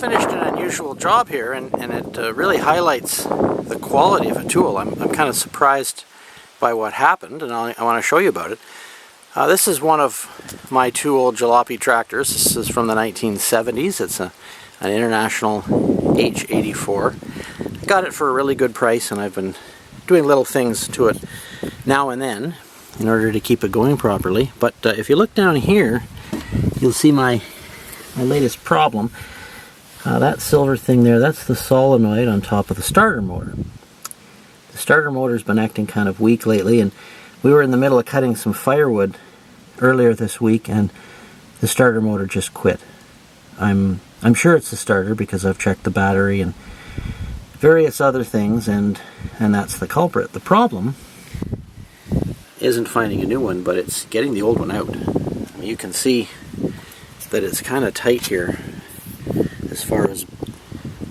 finished an unusual job here, and it really highlights the quality of a tool. I'm kind of surprised by what happened, and I want to show you about it. This is one of my two old jalopy tractors. This is from the 1970s. It's an International H84. I got it for a really good price, and I've been doing little things to it now and then in order to keep it going properly. But if you look down here, you'll see my latest problem. That silver thing there, that's the solenoid on top of the starter motor. The starter motor's been acting kind of weak lately, and we were in the middle of cutting some firewood earlier this week, and the starter motor just quit. I'm sure it's the starter because I've checked the battery and various other things, and that's the culprit. The problem isn't finding a new one, but it's getting the old one out. I mean, you can see that it's kind of tight here as far as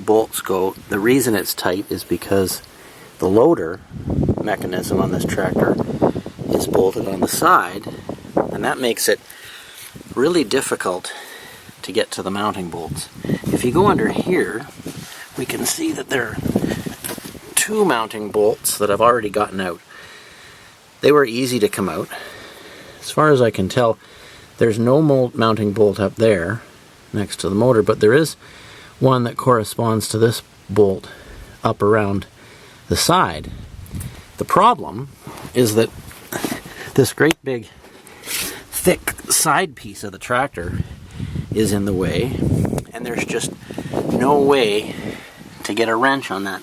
bolts go. The reason it's tight is because the loader mechanism on this tractor is bolted on the side, and that makes it really difficult to get to the mounting bolts. If you go under here, we can see that there are two mounting bolts that I've already gotten out. They were easy to come out. As far as I can tell, there's no mounting bolt up there next to the motor, but there is one that corresponds to this bolt up around the side. The problem is that this great big thick side piece of the tractor is in the way, and there's just no way to get a wrench on that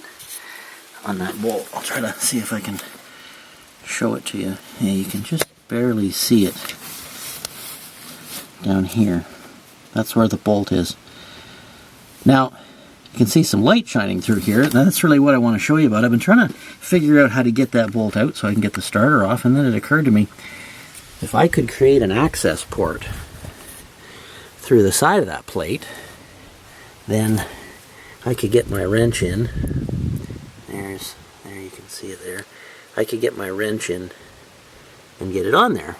bolt. I'll try to see if I can show it to you. Yeah, you can just barely see it down here. That's where the bolt is. Now, you can see some light shining through here, and that's really what I want to show you about. I've been trying to figure out how to get that bolt out so I can get the starter off, and then it occurred to me, if I could create an access port through the side of that plate, then I could get my wrench in. There you can see it there. I could get my wrench in and get it on there.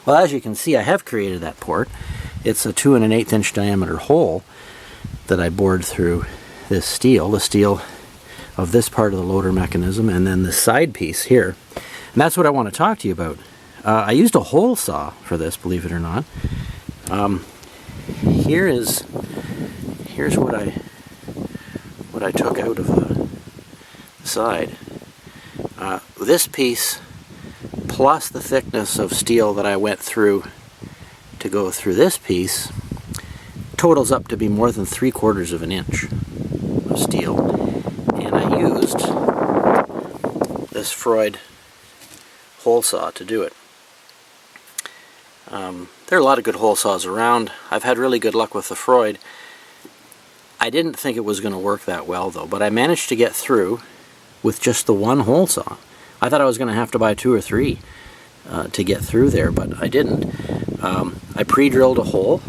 Well, as you can see, I have created that port. It's a 2 1/8 inch diameter hole that I bored through this steel, the steel of this part of the loader mechanism, and then the side piece here. And that's what I want to talk to you about. I used a hole saw for this, believe it or not. Here's what I took out of the side. This piece plus the thickness of steel that I went through to go through this piece totals up to be more than 3/4 of an inch of steel, and I used this Freud hole saw to do it. There are a lot of good hole saws around. I've had really good luck with the Freud. I didn't think it was going to work that well though, but I managed to get through with just the one hole saw. I thought I was going to have to buy 2 or 3 to get through there, but I didn't. I pre-drilled a hole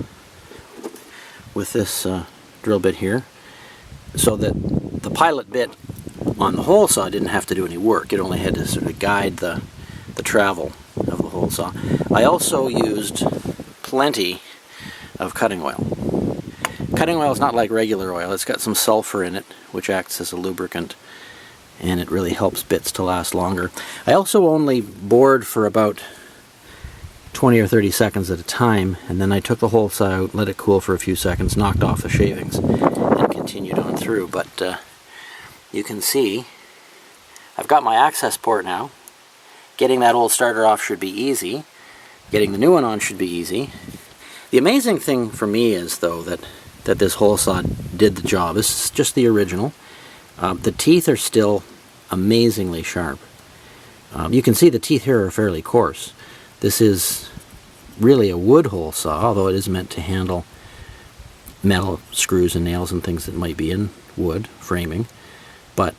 with this drill bit here so that the pilot bit on the hole saw didn't have to do any work. It only had to sort of guide the travel of the hole saw. I also used plenty of cutting oil. Cutting oil is not like regular oil. It's got some sulfur in it, which acts as a lubricant, and it really helps bits to last longer. I also only bored for about 20 or 30 seconds at a time, and then I took the hole saw out, let it cool for a few seconds, knocked off the shavings, and continued on through. But you can see I've got my access port now. Getting that old starter off should be easy. Getting the new one on should be easy. The amazing thing for me is, though, that this hole saw did the job. This is just the original. The teeth are still amazingly sharp. You can see the teeth here are fairly coarse. This is really a wood hole saw, although it is meant to handle metal screws and nails and things that might be in wood framing. But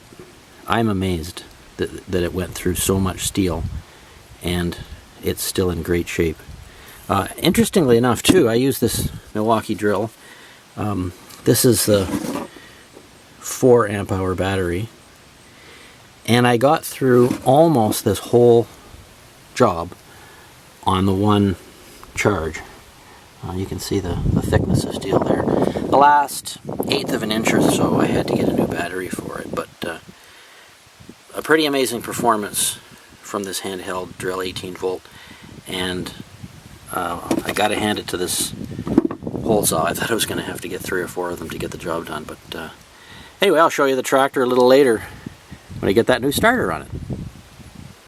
I'm amazed that it went through so much steel and it's still in great shape. Interestingly enough too, I use this Milwaukee drill. This is the 4 amp hour battery, and I got through almost this whole job on the one charge. You can see the thickness of steel there. The last 1/8 of an inch or so. I had to get a new battery for it, but a pretty amazing performance from this handheld drill, 18 volt, and I gotta hand it to this hole saw. I thought I was going to have to get 3 or 4 of them to get the job done, but anyway, I'll show you the tractor a little later when I get that new starter on it.